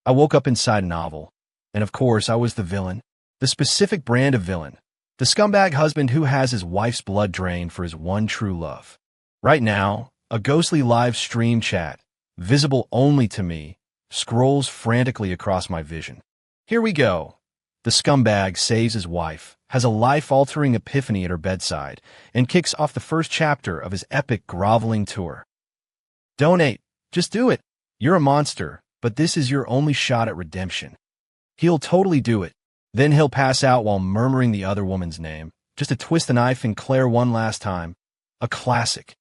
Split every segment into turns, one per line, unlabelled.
I woke up inside a novel. And of course, I was the villain. The specific brand of villain. The scumbag husband who has his wife's blood drained for his one true love. Right now, a ghostly live stream chat, visible only to me, scrolls frantically across my vision. Here we go. The scumbag saves his wife, has a life-altering epiphany at her bedside, and kicks off the first chapter of his epic groveling tour. Donate. Just do it. You're a monster, but this is your only shot at redemption. He'll totally do it. Then he'll pass out while murmuring the other woman's name, just to twist the knife and Claire one last time. A classic.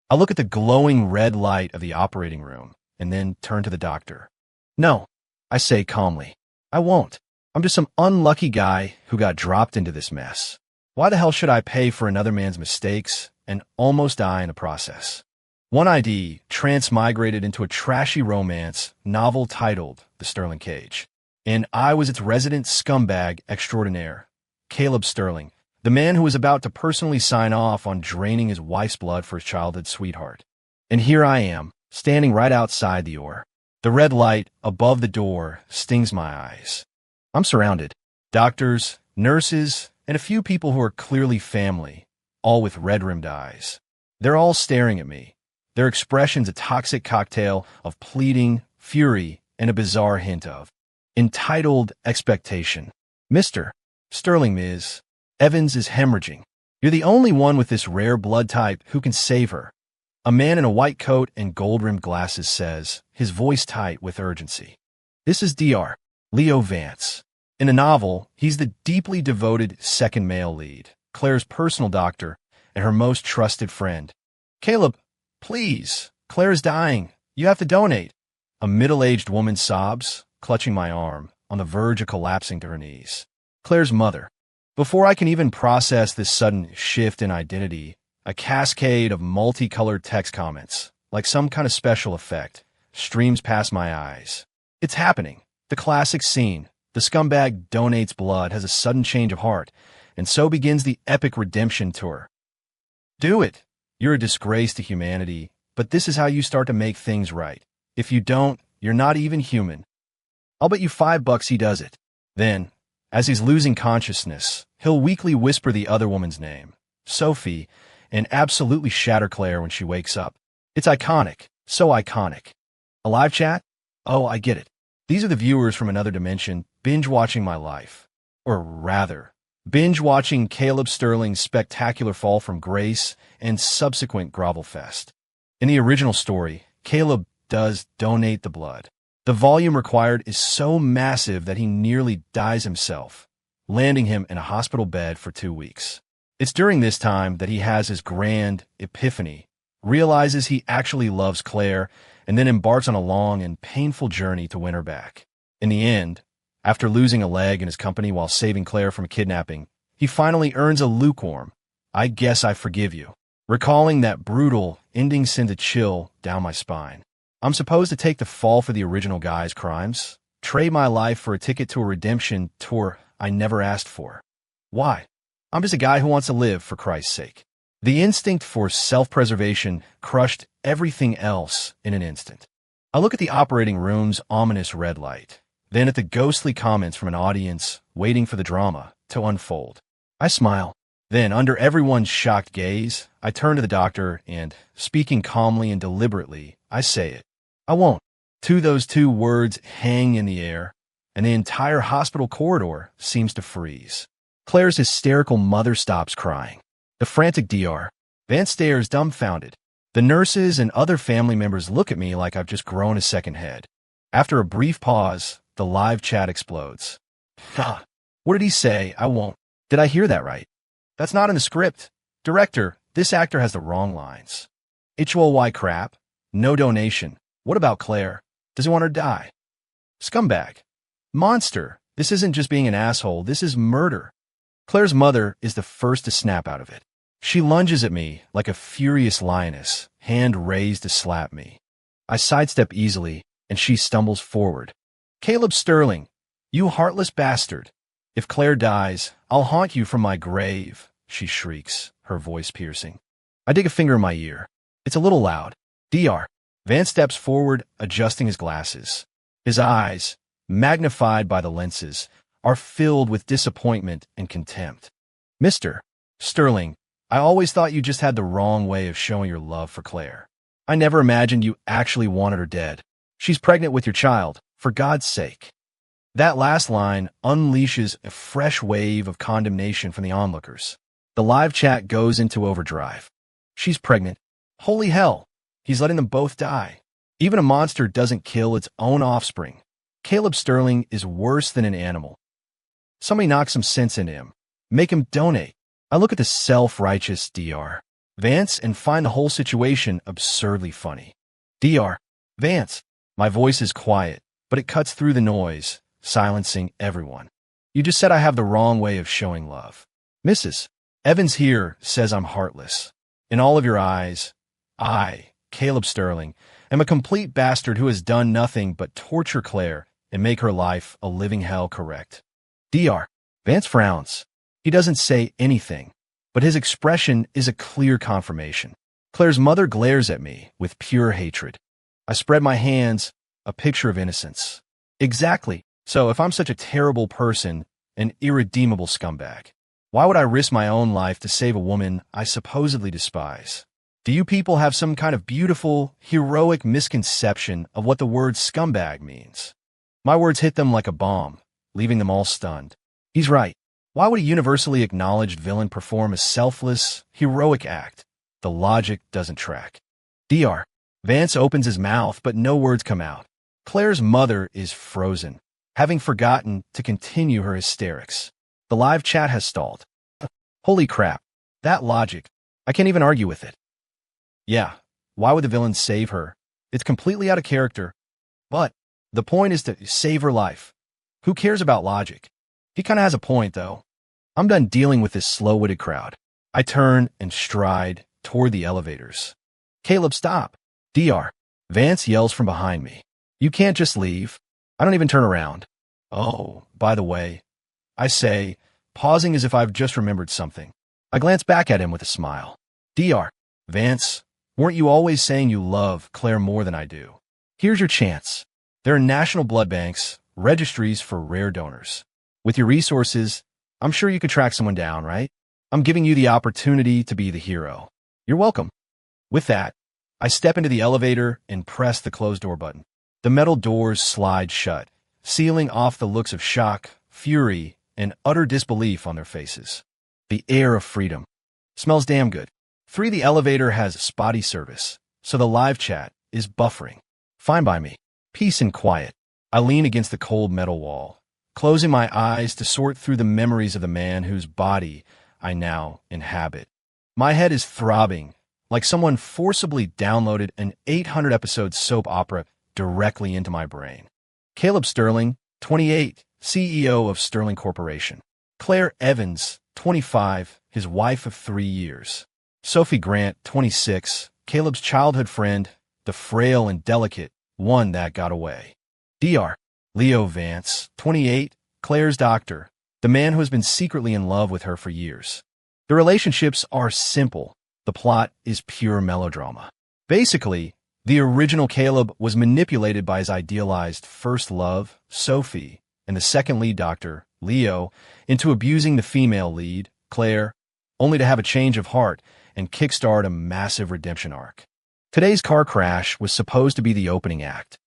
I look at the glowing red light of the operating room, and then turn to the doctor. No, I say calmly. I won't. I'm just some unlucky guy who got dropped into this mess. Why the hell should I pay for another man's mistakes and almost die in the process? One ID transmigrated into a trashy romance novel titled The Sterling Cage. And I was its resident scumbag extraordinaire, Caleb Sterling, the man who was about to personally sign off on draining his wife's blood for his childhood sweetheart. And here I am, standing right outside the door. The red light above the door stings my eyes. I'm surrounded. Doctors, nurses, and a few people who are clearly family, all with red-rimmed eyes. They're all staring at me, their expressions a toxic cocktail of pleading, fury, and a bizarre hint of entitled expectation. Mr. Sterling, Ms. Evans is hemorrhaging. You're the only one with this rare blood type who can save her. A man in a white coat and gold-rimmed glasses says, his voice tight with urgency. This is Dr. Leo Vance. In a novel, he's the deeply devoted second male lead, Claire's personal doctor and her most trusted friend. Caleb, please. Claire is dying. You have to donate. A middle-aged woman sobs, clutching my arm, on the verge of collapsing to her knees. Claire's mother. Before I can even process this sudden shift in identity, a cascade of multicolored text comments, like some kind of special effect, streams past my eyes. It's happening. The classic scene. The scumbag donates blood, has a sudden change of heart, and so begins the epic redemption tour. Do it. You're a disgrace to humanity, but this is how you start to make things right. If you don't, you're not even human. I'll bet you $5 he does it. Then, as he's losing consciousness, he'll weakly whisper the other woman's name, Sophie, and absolutely shatter Claire when she wakes up. It's iconic. So iconic. A live chat? Oh, I get it. These are the viewers from another dimension binge-watching my life. Or rather, binge-watching Caleb Sterling's spectacular fall from grace and subsequent grovel fest. In the original story, Caleb does donate the blood. The volume required is so massive that he nearly dies himself, landing him in a hospital bed for 2 weeks. It's during this time that he has his grand epiphany, realizes he actually loves Claire, and then embarks on a long and painful journey to win her back. In the end, after losing a leg in his company while saving Claire from kidnapping, he finally earns a lukewarm, "I guess I forgive you." Recalling that brutal ending sends a chill down my spine. I'm supposed to take the fall for the original guy's crimes, trade my life for a ticket to a redemption tour I never asked for. Why? I'm just a guy who wants to live, for Christ's sake. The instinct for self-preservation crushed everything else in an instant. I look at the operating room's ominous red light, then at the ghostly comments from an audience waiting for the drama to unfold. I smile. Then, under everyone's shocked gaze, I turn to the doctor and, speaking calmly and deliberately, I say it. I won't. Those two words hang in the air, and the entire hospital corridor seems to freeze. Claire's hysterical mother stops crying. The frantic Dr. Vance stares dumbfounded. The nurses and other family members look at me like I've just grown a second head. After a brief pause, the live chat explodes. Ha! What did he say? I won't. Did I hear that right? That's not in the script. Director, this actor has the wrong lines. HOY crap. No donation. What about Claire? Does he want her to die? Scumbag. Monster. This isn't just being an asshole. This is murder. Claire's mother is the first to snap out of it. She lunges at me like a furious lioness, hand raised to slap me. I sidestep easily, and she stumbles forward. Caleb Sterling, you heartless bastard. If Claire dies, I'll haunt you from my grave, she shrieks, her voice piercing. I dig a finger in my ear. It's a little loud. Dr. Vance steps forward, adjusting his glasses. His eyes, magnified by the lenses, are filled with disappointment and contempt. Mr. Sterling, I always thought you just had the wrong way of showing your love for Claire. I never imagined you actually wanted her dead. She's pregnant with your child, for God's sake. That last line unleashes a fresh wave of condemnation from the onlookers. The live chat goes into overdrive. She's pregnant. Holy hell, he's letting them both die. Even a monster doesn't kill its own offspring. Caleb Sterling is worse than an animal. Somebody knock some sense into him. Make him donate. I look at the self-righteous Dr. Vance and find the whole situation absurdly funny. Dr. Vance. My voice is quiet, but it cuts through the noise, silencing everyone. You just said I have the wrong way of showing love. Mrs. Evans here says I'm heartless. In all of your eyes, I, Caleb Sterling, am a complete bastard who has done nothing but torture Claire and make her life a living hell, correct? Dr. Vance frowns. He doesn't say anything, but his expression is a clear confirmation. Claire's mother glares at me with pure hatred. I spread my hands, a picture of innocence. Exactly. So if I'm such a terrible person, an irredeemable scumbag, why would I risk my own life to save a woman I supposedly despise? Do you people have some kind of beautiful, heroic misconception of what the word scumbag means? My words hit them like a bomb, leaving them all stunned. He's right. Why would a universally acknowledged villain perform a selfless, heroic act? The logic doesn't track. Dr. Vance opens his mouth, but no words come out. Claire's mother is frozen, having forgotten to continue her hysterics. The live chat has stalled. Holy crap. That logic. I can't even argue with it. Yeah, why would the villain save her? It's completely out of character. But the point is to save her life. Who cares about logic? He kind of has a point, though. I'm done dealing with this slow-witted crowd. I turn and stride toward the elevators. Caleb, stop. Dr. Vance yells from behind me. You can't just leave. I don't even turn around. Oh, by the way, I say, pausing as if I've just remembered something. I glance back at him with a smile. Dr. Vance, weren't you always saying you love Claire more than I do? Here's your chance. There are national blood banks, registries for rare donors. With your resources, I'm sure you could track someone down, right? I'm giving you the opportunity to be the hero. You're welcome. With that, I step into the elevator and press the close door button. The metal doors slide shut, sealing off the looks of shock, fury, and utter disbelief on their faces. The air of freedom. Smells damn good. 3. The elevator has spotty service, so the live chat is buffering. Fine by me. Peace and quiet. I lean against the cold metal wall, closing my eyes to sort through the memories of the man whose body I now inhabit. My head is throbbing, like someone forcibly downloaded an 800-episode soap opera directly into my brain. Caleb Sterling, 28, CEO of Sterling Corporation. Claire Evans, 25, his wife of 3 years. Sophie Grant, 26, Caleb's childhood friend, the frail and delicate one that got away. Dr. Leo Vance, 28, Claire's doctor, the man who has been secretly in love with her for years. The relationships are simple. The plot is pure melodrama. Basically, the original Caleb was manipulated by his idealized first love, Sophie, and the second lead doctor, Leo, into abusing the female lead, Claire, only to have a change of heart and kickstart a massive redemption arc. Today's car crash was supposed to be the opening act.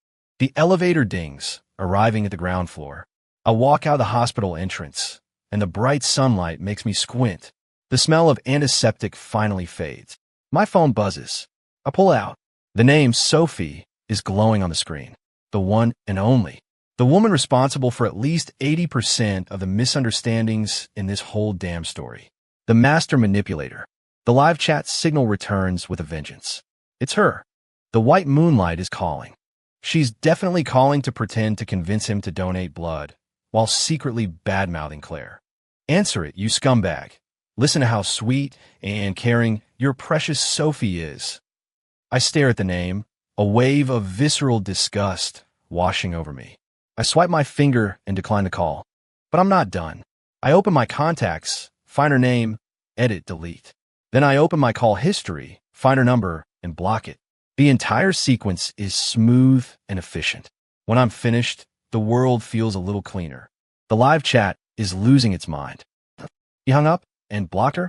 The elevator dings, arriving at the ground floor. I walk out of the hospital entrance, and the bright sunlight makes me squint. The smell of antiseptic finally fades. My phone buzzes. I pull out. The name Sophie is glowing on the screen. The one and only. The woman responsible for at least 80% of the misunderstandings in this whole damn story. The master manipulator. The live chat signal returns with a vengeance. It's her. The white moonlight is calling. She's definitely calling to pretend to convince him to donate blood, while secretly bad-mouthing Claire. Answer it, you scumbag. Listen to how sweet and caring your precious Sophie is. I stare at the name, a wave of visceral disgust washing over me. I swipe my finger and decline the call. But I'm not done. I open my contacts, find her name, edit, delete. Then I open my call history, find her number, and block it. The entire sequence is smooth and efficient. When I'm finished, the world feels a little cleaner. The live chat is losing its mind. He hung up and blocked her?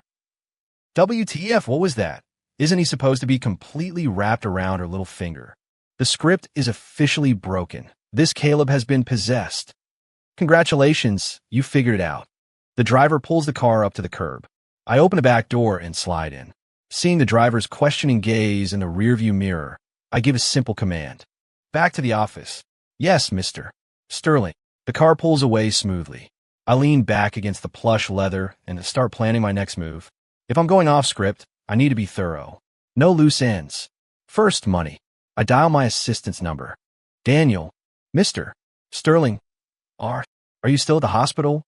WTF, what was that? Isn't he supposed to be completely wrapped around her little finger? The script is officially broken. This Caleb has been possessed. Congratulations, you figured it out. The driver pulls the car up to the curb. I open the back door and slide in. Seeing the driver's questioning gaze in the rearview mirror, I give a simple command. Back to the office. Yes, Mr. Sterling. The car pulls away smoothly. I lean back against the plush leather and start planning my next move. If I'm going off script, I need to be thorough. No loose ends. First, money. I dial my assistant's number. Daniel. Mr. Sterling. Are you still at the hospital?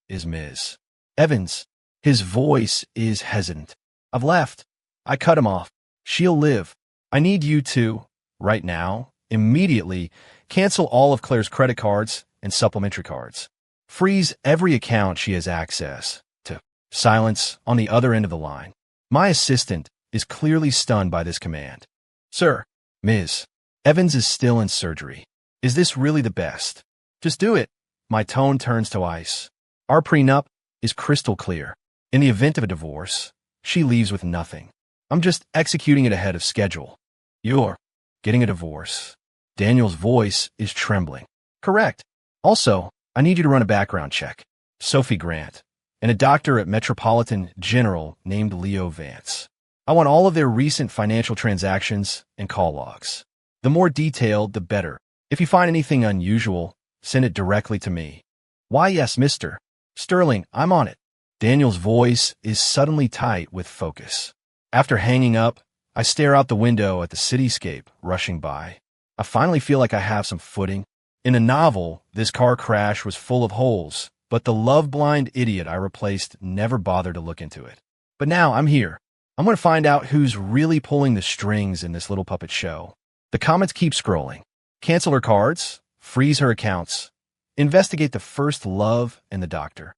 Is Ms. Evans. His voice is hesitant. I've left. I cut him off. She'll live. I need you to, right now, immediately, cancel all of Claire's credit cards and supplementary cards. Freeze every account she has access to. Silence on the other end of the line. My assistant is clearly stunned by this command. Sir, Ms. Evans is still in surgery. Is this really the best? Just do it. My tone turns to ice. Our prenup is crystal clear. In the event of a divorce, she leaves with nothing. I'm just executing it ahead of schedule. You're getting a divorce. Daniel's voice is trembling. Correct. Also, I need you to run a background check. Sophie Grant, and a doctor at Metropolitan General named Leo Vance. I want all of their recent financial transactions and call logs. The more detailed, the better. If you find anything unusual, send it directly to me. Why, yes, Mr. Sterling, I'm on it. Daniel's voice is suddenly tight with focus. After hanging up, I stare out the window at the cityscape rushing by. I finally feel like I have some footing. In a novel, this car crash was full of holes, but the love-blind idiot I replaced never bothered to look into it. But now I'm here. I'm going to find out who's really pulling the strings in this little puppet show. The comments keep scrolling. Cancel her cards, freeze her accounts, investigate the first love and the doctor.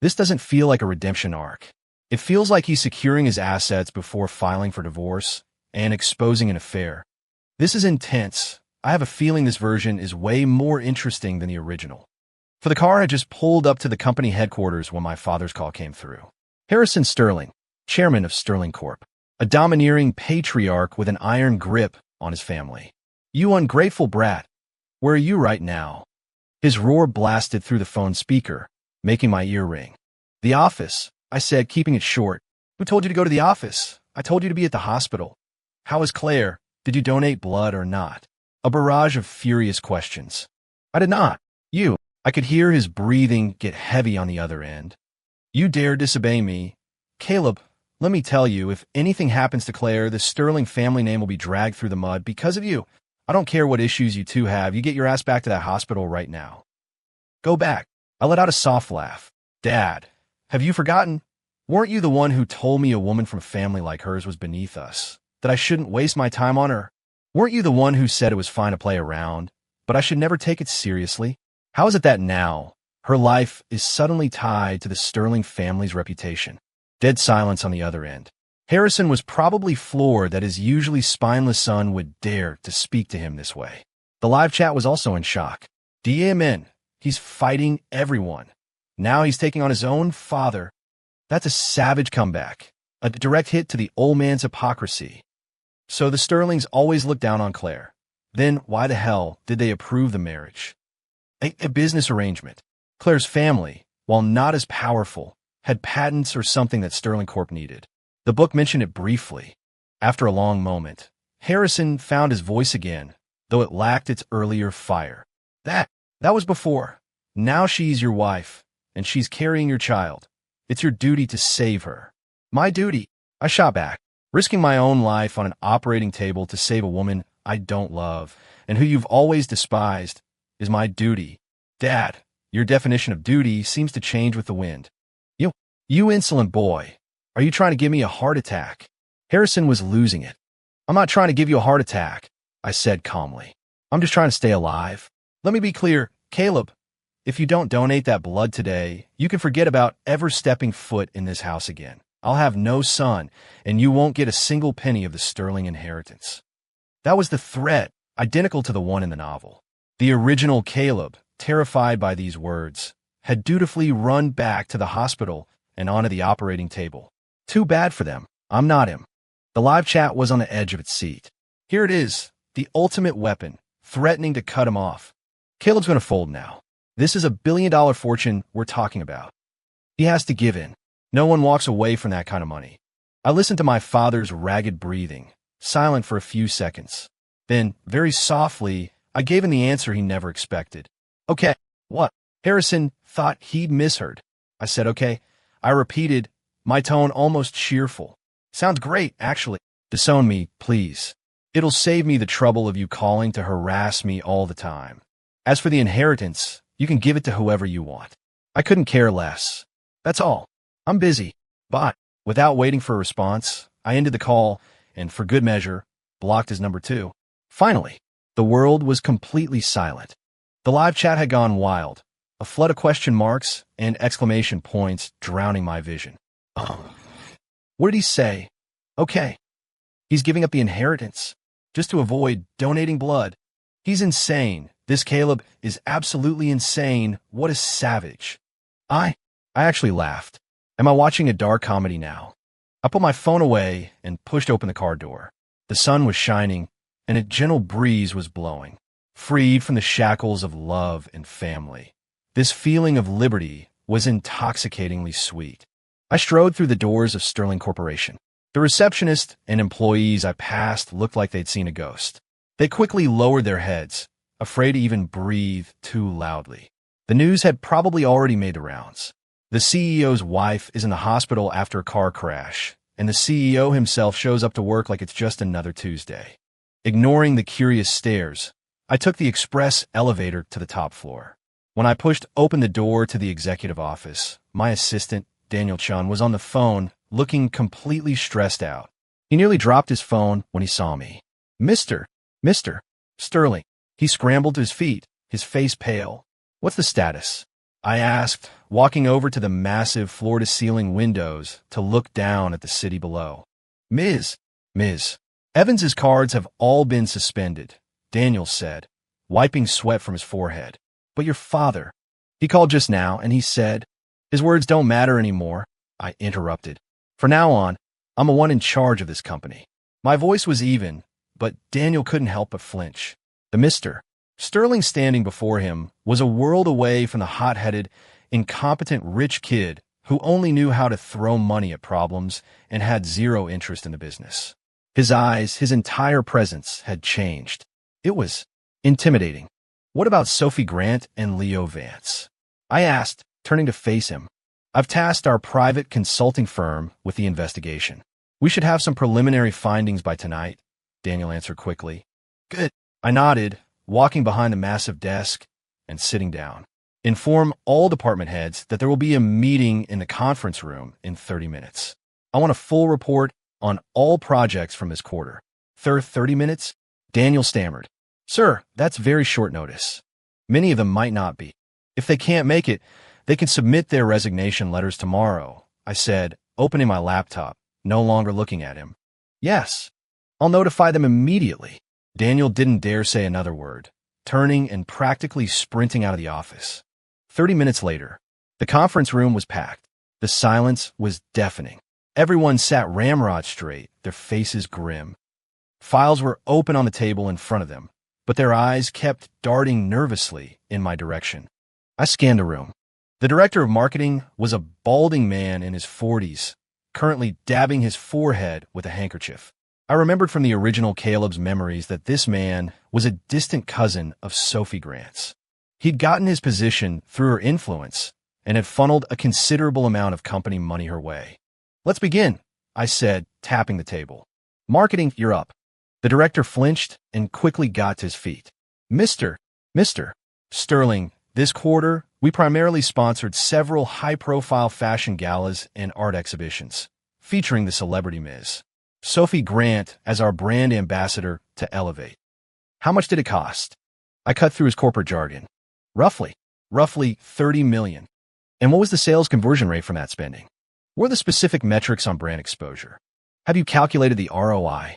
This doesn't feel like a redemption arc. It feels like he's securing his assets before filing for divorce and exposing an affair. This is intense. I have a feeling this version is way more interesting than the original. For the car had just pulled up to the company headquarters when my father's call came through. Harrison Sterling, chairman of Sterling Corp., a domineering patriarch with an iron grip on his family. You ungrateful brat. Where are you right now? His roar blasted through the phone speaker, making my ear ring. The office, I said, keeping it short. Who told you to go to the office? I told you to be at the hospital. How is Claire? Did you donate blood or not? A barrage of furious questions. I did not. You. I could hear his breathing get heavy on the other end. You dare disobey me? Caleb, let me tell you, if anything happens to Claire, the Sterling family name will be dragged through the mud because of you. I don't care what issues you two have. You get your ass back to that hospital right now. Go back. I let out a soft laugh. Dad, have you forgotten? Weren't you the one who told me a woman from a family like hers was beneath us? That I shouldn't waste my time on her? Weren't you the one who said it was fine to play around, but I should never take it seriously? How is it that now, her life is suddenly tied to the Sterling family's reputation? Dead silence on the other end. Harrison was probably floored that his usually spineless son would dare to speak to him this way. The live chat was also in shock. DMN, he's fighting everyone. Now he's taking on his own father. That's a savage comeback, a direct hit to the old man's hypocrisy. So the Sterlings always looked down on Claire. Then why the hell did they approve the marriage? A business arrangement. Claire's family, while not as powerful, had patents or something that Sterling Corp needed. The book mentioned it briefly. After a long moment, Harrison found his voice again, though it lacked its earlier fire. That was before. Now she's your wife, and she's carrying your child. It's your duty to save her. My duty, I shot back. Risking my own life on an operating table to save a woman I don't love and who you've always despised is my duty. Dad, your definition of duty seems to change with the wind. You insolent boy. Are you trying to give me a heart attack? Harrison was losing it. I'm not trying to give you a heart attack, I said calmly. I'm just trying to stay alive. Let me be clear, Caleb. If you don't donate that blood today, you can forget about ever stepping foot in this house again. I'll have no son, and you won't get a single penny of the Sterling inheritance. That was the threat, identical to the one in the novel. The original Caleb, terrified by these words, had dutifully run back to the hospital and onto the operating table. Too bad for them. I'm not him. The live chat was on the edge of its seat. Here it is, the ultimate weapon, threatening to cut him off. Caleb's going to fold now. This is $1 billion fortune we're talking about. He has to give in. No one walks away from that kind of money. I listened to my father's ragged breathing, silent for a few seconds. Then, very softly, I gave him the answer he never expected. Okay, what? Harrison thought he'd misheard. I said, okay. I repeated, my tone almost cheerful. Sounds great, actually. Disown me, please. It'll save me the trouble of you calling to harass me all the time. As for the inheritance, you can give it to whoever you want. I couldn't care less. That's all. I'm busy. But, without waiting for a response, I ended the call and, for good measure, blocked his number too. Finally, the world was completely silent. The live chat had gone wild, a flood of question marks and exclamation points drowning my vision. What did he say? Okay. He's giving up the inheritance, just to avoid donating blood. He's insane. This Caleb is absolutely insane. What a savage. I actually laughed. Am I watching a dark comedy now? I put my phone away and pushed open the car door. The sun was shining, and a gentle breeze was blowing, freed from the shackles of love and family. This feeling of liberty was intoxicatingly sweet. I strode through the doors of Sterling Corporation. The receptionist and employees I passed looked like they'd seen a ghost. They quickly lowered their heads, afraid to even breathe too loudly. The news had probably already made the rounds. The CEO's wife is in the hospital after a car crash, and the CEO himself shows up to work like it's just another Tuesday. Ignoring the curious stares, I took the express elevator to the top floor. When I pushed open the door to the executive office, my assistant, Daniel Chun, was on the phone, looking completely stressed out. He nearly dropped his phone when he saw me. Mr. Sterling. He scrambled to his feet, his face pale. What's the status? I asked, walking over to the massive floor-to-ceiling windows to look down at the city below. Ms. Evans's cards have all been suspended, Daniel said, wiping sweat from his forehead. But your father, he called just now and he said, his words don't matter anymore, I interrupted. From now on, I'm the one in charge of this company. My voice was even, but Daniel couldn't help but flinch. The Mr. Sterling standing before him was a world away from the hot-headed, incompetent rich kid who only knew how to throw money at problems and had zero interest in the business. His eyes, his entire presence had changed. It was intimidating. What about Sophie Grant and Leo Vance? I asked, turning to face him. I've tasked our private consulting firm with the investigation. We should have some preliminary findings by tonight, Daniel answered quickly. Good. I nodded, walking behind the massive desk and sitting down. Inform all department heads that there will be a meeting in the conference room in 30 minutes. I want a full report on all projects from this quarter. 30 minutes? Daniel stammered. Sir, that's very short notice. Many of them might not be. If they can't make it, they can submit their resignation letters tomorrow, I said, opening my laptop, no longer looking at him. Yes, I'll notify them immediately. Daniel didn't dare say another word, turning and practically sprinting out of the office. 30 minutes later, the conference room was packed. The silence was deafening. Everyone sat ramrod straight, their faces grim. Files were open on the table in front of them, but their eyes kept darting nervously in my direction. I scanned the room. The director of marketing was a balding man in his 40s, currently dabbing his forehead with a handkerchief. I remembered from the original Caleb's memories that this man was a distant cousin of Sophie Grant's. He'd gotten his position through her influence and had funneled a considerable amount of company money her way. Let's begin, I said, tapping the table. Marketing, you're up. The director flinched and quickly got to his feet. Mr. Sterling, this quarter, we primarily sponsored several high-profile fashion galas and art exhibitions, featuring the celebrity Ms. Sophie Grant as our brand ambassador to Elevate. How much did it cost? I cut through his corporate jargon. Roughly $30 million. And what was the sales conversion rate from that spending? What are the specific metrics on brand exposure? Have you calculated the ROI?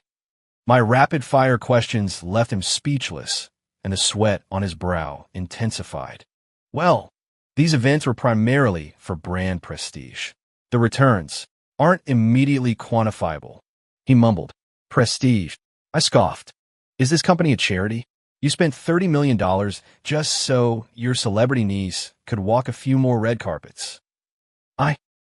My rapid-fire questions left him speechless, and the sweat on his brow intensified. Well, these events were primarily for brand prestige. The returns aren't immediately quantifiable. He mumbled. Prestige. I scoffed. Is this company a charity? You spent $30 million just so your celebrity niece could walk a few more red carpets.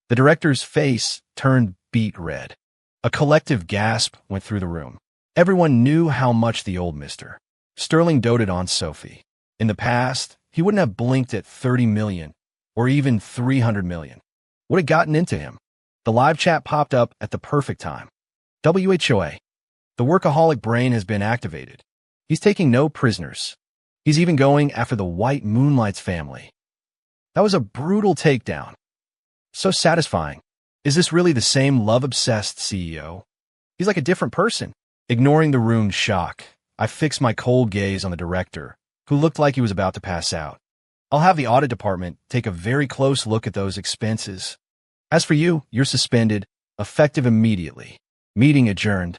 The director's face turned beet red. A collective gasp went through the room. Everyone knew how much the old Mr. Sterling doted on Sophie. In the past, he wouldn't have blinked at 30 million or even 300 million. What had gotten into him? The live chat popped up at the perfect time. WHOA. The workaholic brain has been activated. He's taking no prisoners. He's even going after the White Moonlight's family. That was a brutal takedown. So satisfying. Is this really the same love-obsessed CEO? He's like a different person. Ignoring the room's shock, I fixed my cold gaze on the director, who looked like he was about to pass out. I'll have the audit department take a very close look at those expenses. As for you, you're suspended, effective immediately. Meeting adjourned.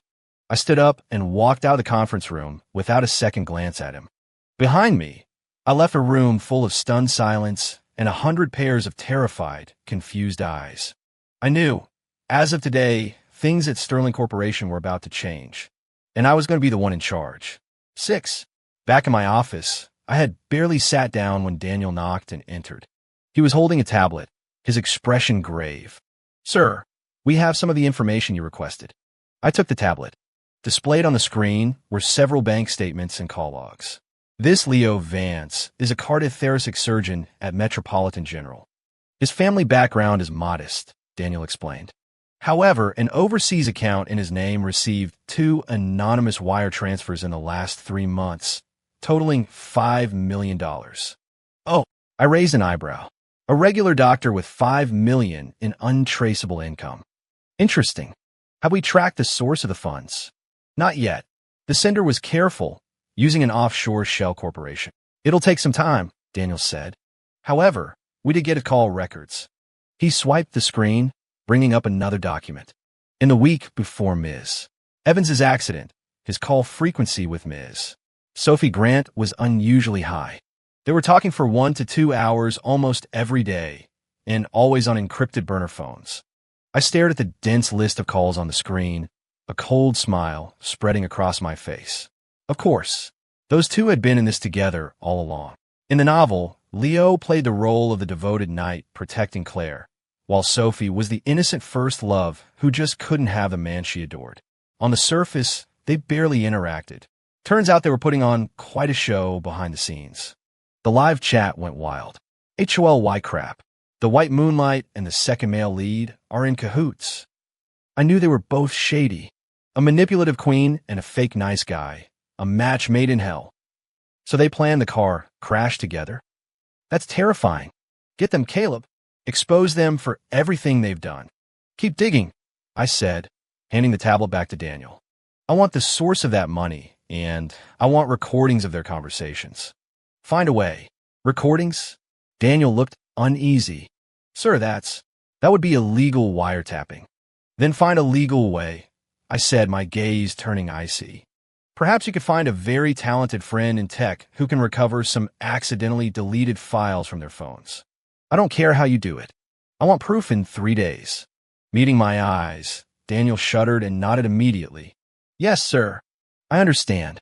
I stood up and walked out of the conference room without a second glance at him. Behind me, I left a room full of stunned silence and 100 pairs of terrified, confused eyes. I knew, as of today, things at Sterling Corporation were about to change, and I was going to be the one in charge. 6. Back in my office, I had barely sat down when Daniel knocked and entered. He was holding a tablet, his expression grave. Sir, we have some of the information you requested. I took the tablet. Displayed on the screen were several bank statements and call logs. This Leo Vance is a cardiothoracic surgeon at Metropolitan General. His family background is modest, Daniel explained. However, an overseas account in his name received 2 anonymous wire transfers in the last 3 months, totaling $5 million. Oh, I raised an eyebrow. A regular doctor with $5 million in untraceable income. Interesting. Have we tracked the source of the funds? Not yet. The sender was careful, using an offshore shell corporation. It'll take some time, Daniel said. However, we did get call records. He swiped the screen, bringing up another document. In the week before Ms. Evans's accident, his call frequency with Ms. Sophie Grant was unusually high. They were talking for 1 to 2 hours almost every day, and always on encrypted burner phones. I stared at the dense list of calls on the screen, a cold smile spreading across my face. Of course, those two had been in this together all along. In the novel, Leo played the role of the devoted knight protecting Claire, while Sophie was the innocent first love who just couldn't have the man she adored. On the surface, they barely interacted. Turns out they were putting on quite a show behind the scenes. The live chat went wild. HOLY crap. The White Moonlight and the second male lead are in cahoots. I knew they were both shady. A manipulative queen and a fake nice guy. A match made in hell. So they planned the car crash together? That's terrifying. Get them, Caleb. Expose them for everything they've done. Keep digging, I said, handing the tablet back to Daniel. I want the source of that money, and I want recordings of their conversations. Find a way. Recordings? Daniel looked uneasy. Sir, that would be illegal wiretapping. Then find a legal way, I said, my gaze turning icy. Perhaps you could find a very talented friend in tech who can recover some accidentally deleted files from their phones. I don't care how you do it. I want proof in 3 days. Meeting my eyes, Daniel shuddered and nodded immediately. Yes, sir. I understand.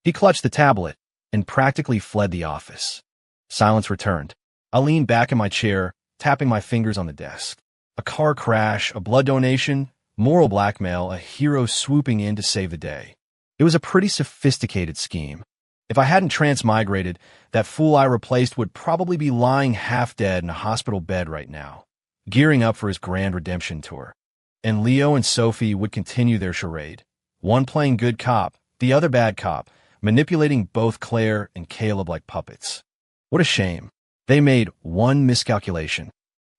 He clutched the tablet and practically fled the office. Silence returned. I leaned back in my chair, tapping my fingers on the desk. A car crash, a blood donation, moral blackmail, a hero swooping in to save the day. It was a pretty sophisticated scheme. If I hadn't transmigrated, that fool I replaced would probably be lying half dead in a hospital bed right now, gearing up for his grand redemption tour. And Leo and Sophie would continue their charade, one playing good cop, the other bad cop, manipulating both Claire and Caleb like puppets. What a shame. They made one miscalculation.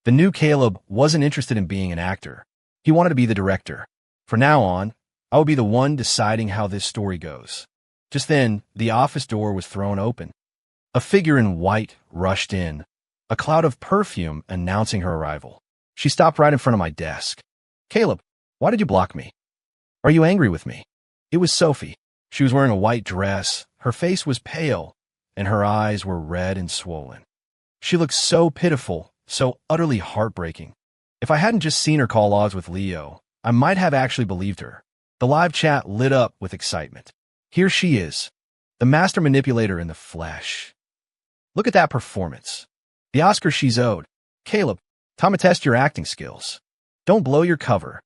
The new Caleb wasn't interested in being an actor. He wanted to be the director. From now on, I would be the one deciding how this story goes. Just then, the office door was thrown open. A figure in white rushed in, a cloud of perfume announcing her arrival. She stopped right in front of my desk. Caleb, why did you block me? Are you angry with me? It was Sophie. She was wearing a white dress. Her face was pale, and her eyes were red and swollen. She looked so pitiful, so utterly heartbreaking. If I hadn't just seen her call odds with Leo, I might have actually believed her. The live chat lit up with excitement. Here she is, the master manipulator in the flesh. Look at that performance. The Oscar she's owed. Caleb, time to test your acting skills. Don't blow your cover.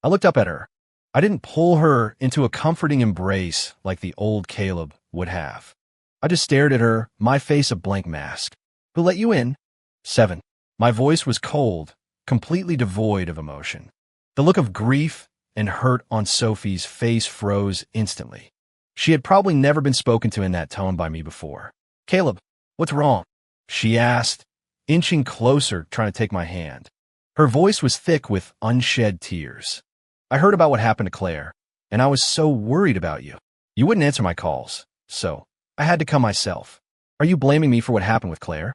I looked up at her. I didn't pull her into a comforting embrace like the old Caleb would have. I just stared at her, my face a blank mask. Who let you in? 7. My voice was cold, completely devoid of emotion. The look of grief and hurt on Sophie's face froze instantly. She had probably never been spoken to in that tone by me before. Caleb, what's wrong? She asked, inching closer, trying to take my hand. Her voice was thick with unshed tears. I heard about what happened to Claire, and I was so worried about you. You wouldn't answer my calls, so I had to come myself. Are you blaming me for what happened with Claire?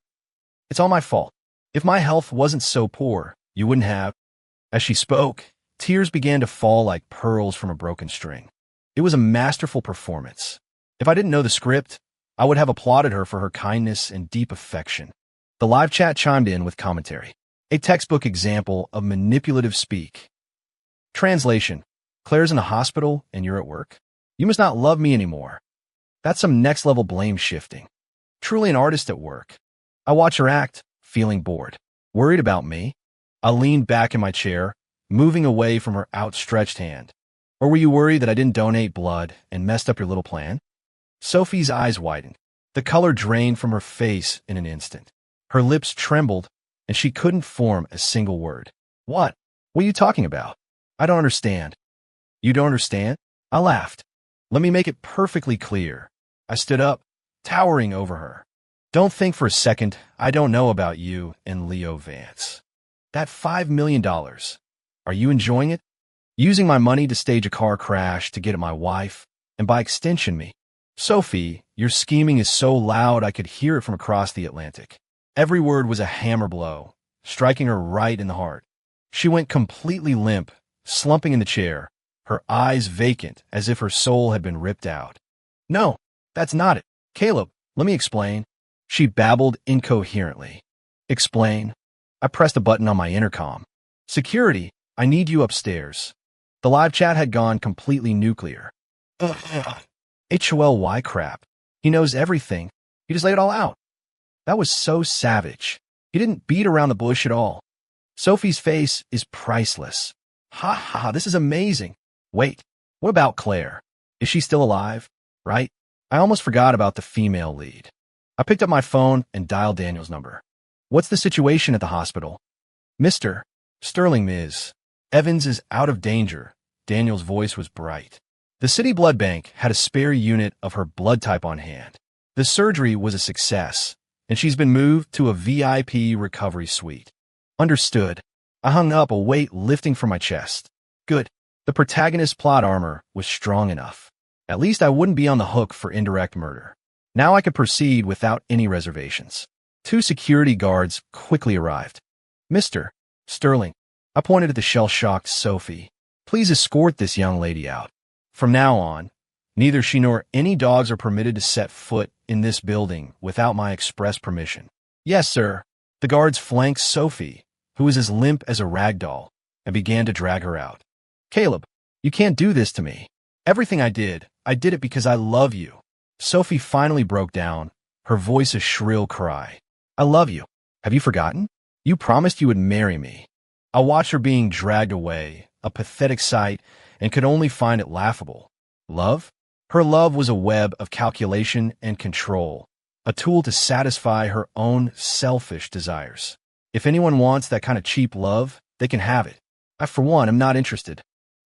It's all my fault. If my health wasn't so poor, you wouldn't have. As she spoke, tears began to fall like pearls from a broken string. It was a masterful performance. If I didn't know the script, I would have applauded her for her kindness and deep affection. The live chat chimed in with commentary. A textbook example of manipulative speak. Translation: Claire's in a hospital and you're at work? You must not love me anymore. That's some next-level blame shifting. Truly an artist at work. I watch her act, feeling bored. Worried about me? I leaned back in my chair, moving away from her outstretched hand. Or were you worried that I didn't donate blood and messed up your little plan? Sophie's eyes widened. The color drained from her face in an instant. Her lips trembled, and she couldn't form a single word. What? What are you talking about? I don't understand. You don't understand? I laughed. Let me make it perfectly clear. I stood up, towering over her. Don't think for a second I don't know about you and Leo Vance. That $5 million. Are you enjoying it? Using my money to stage a car crash to get at my wife, and by extension me. Sophie, your scheming is so loud I could hear it from across the Atlantic. Every word was a hammer blow, striking her right in the heart. She went completely limp, slumping in the chair, her eyes vacant as if her soul had been ripped out. No, that's not it. Caleb, let me explain. She babbled incoherently. Explain. I pressed a button on my intercom. Security, I need you upstairs. The live chat had gone completely nuclear. HOLY crap. He knows everything. He just laid it all out. That was so savage. He didn't beat around the bush at all. Sophie's face is priceless. Ha ha, this is amazing. Wait, what about Claire? Is she still alive? Right? I almost forgot about the female lead. I picked up my phone and dialed Daniel's number. What's the situation at the hospital? Mr. Sterling, Ms. Evans is out of danger. Daniel's voice was bright. The city blood bank had a spare unit of her blood type on hand. The surgery was a success, and she's been moved to a VIP recovery suite. Understood. I hung up, a weight lifting from my chest. Good. The protagonist's plot armor was strong enough. At least I wouldn't be on the hook for indirect murder. Now I could proceed without any reservations. 2 security guards quickly arrived. Mr. Sterling, I pointed at the shell-shocked Sophie. Please escort this young lady out. From now on, neither she nor any dogs are permitted to set foot in this building without my express permission. Yes, sir. The guards flanked Sophie, who was as limp as a rag doll, and began to drag her out. Caleb, you can't do this to me. Everything I did it because I love you. Sophie finally broke down, her voice a shrill cry. I love you. Have you forgotten? You promised you would marry me. I watched her being dragged away, a pathetic sight, and could only find it laughable. Love? Her love was a web of calculation and control, a tool to satisfy her own selfish desires. If anyone wants that kind of cheap love, they can have it. I, for one, am not interested.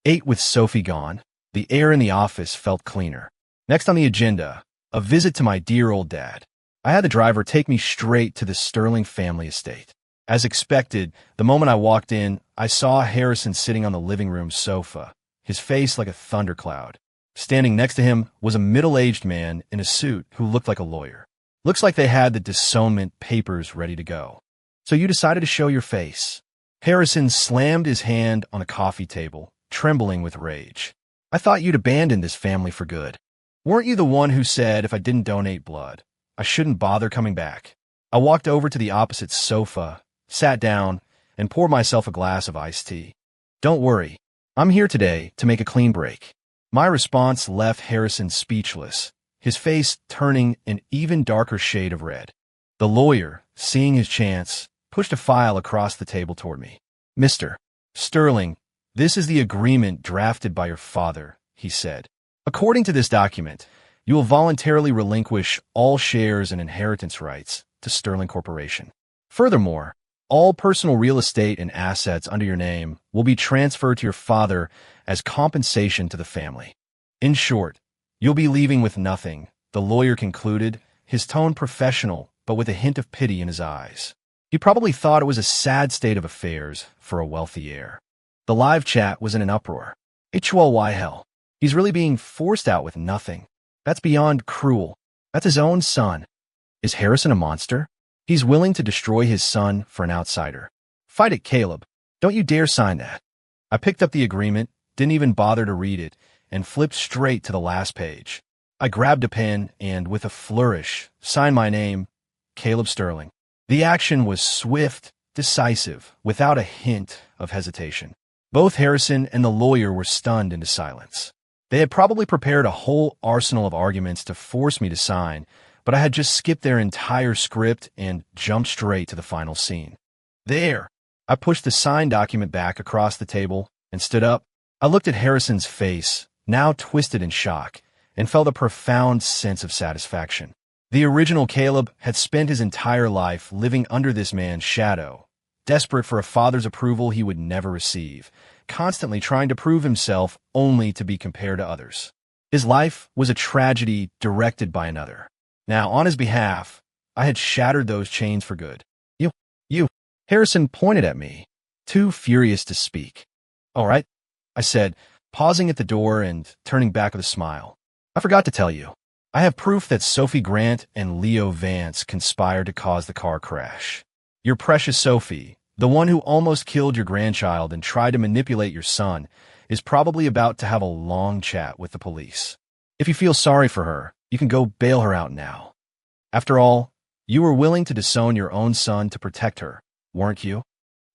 8. With Sophie gone, the air in the office felt cleaner. Next on the agenda, a visit to my dear old dad. I had the driver take me straight to the Sterling family estate. As expected, the moment I walked in, I saw Harrison sitting on the living room sofa, his face like a thundercloud. Standing next to him was a middle-aged man in a suit who looked like a lawyer. Looks like they had the disownment papers ready to go. So you decided to show your face. Harrison slammed his hand on a coffee table, trembling with rage. I thought you'd abandoned this family for good. Weren't you the one who said if I didn't donate blood, I shouldn't bother coming back. I walked over to the opposite sofa, sat down, and poured myself a glass of iced tea. Don't worry. I'm here today to make a clean break. My response left Harrison speechless, his face turning an even darker shade of red. The lawyer, seeing his chance, pushed a file across the table toward me. Mr. Sterling, this is the agreement drafted by your father, he said. According to this document, you will voluntarily relinquish all shares and inheritance rights to Sterling Corporation. Furthermore, all personal real estate and assets under your name will be transferred to your father as compensation to the family. In short, you'll be leaving with nothing, the lawyer concluded, his tone professional but with a hint of pity in his eyes. He probably thought it was a sad state of affairs for a wealthy heir. The live chat was in an uproar. Why hell? He's really being forced out with nothing. That's beyond cruel. That's his own son. Is Harrison a monster? He's willing to destroy his son for an outsider. Fight it, Caleb. Don't you dare sign that. I picked up the agreement, didn't even bother to read it, and flipped straight to the last page. I grabbed a pen and, with a flourish, signed my name, Caleb Sterling. The action was swift, decisive, without a hint of hesitation. Both Harrison and the lawyer were stunned into silence. They had probably prepared a whole arsenal of arguments to force me to sign, but I had just skipped their entire script and jumped straight to the final scene. There! I pushed the signed document back across the table and stood up. I looked at Harrison's face, now twisted in shock, and felt a profound sense of satisfaction. The original Caleb had spent his entire life living under this man's shadow, desperate for a father's approval he would never receive, constantly trying to prove himself only to be compared to others. His life was a tragedy directed by another. Now, on his behalf, I had shattered those chains for good. You, Harrison pointed at me, too furious to speak. All right, I said, pausing at the door and turning back with a smile. I forgot to tell you. I have proof that Sophie Grant and Leo Vance conspired to cause the car crash. Your precious Sophie, the one who almost killed your grandchild and tried to manipulate your son, is probably about to have a long chat with the police. If you feel sorry for her, you can go bail her out now. After all, you were willing to disown your own son to protect her, weren't you?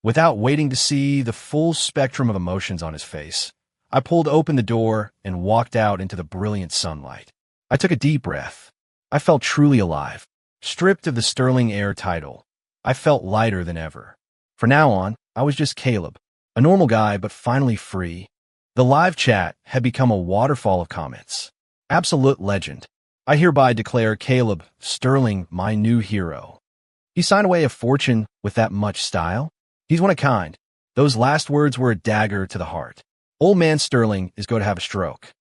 Without waiting to see the full spectrum of emotions on his face, I pulled open the door and walked out into the brilliant sunlight. I took a deep breath. I felt truly alive. Stripped of the Sterling heir title, I felt lighter than ever. From now on, I was just Caleb, a normal guy but finally free. The live chat had become a waterfall of comments. Absolute legend. I hereby declare Caleb Sterling my new hero. He signed away a fortune with that much style? He's one of a kind. Those last words were a dagger to the heart. Old man Sterling is going to have a stroke.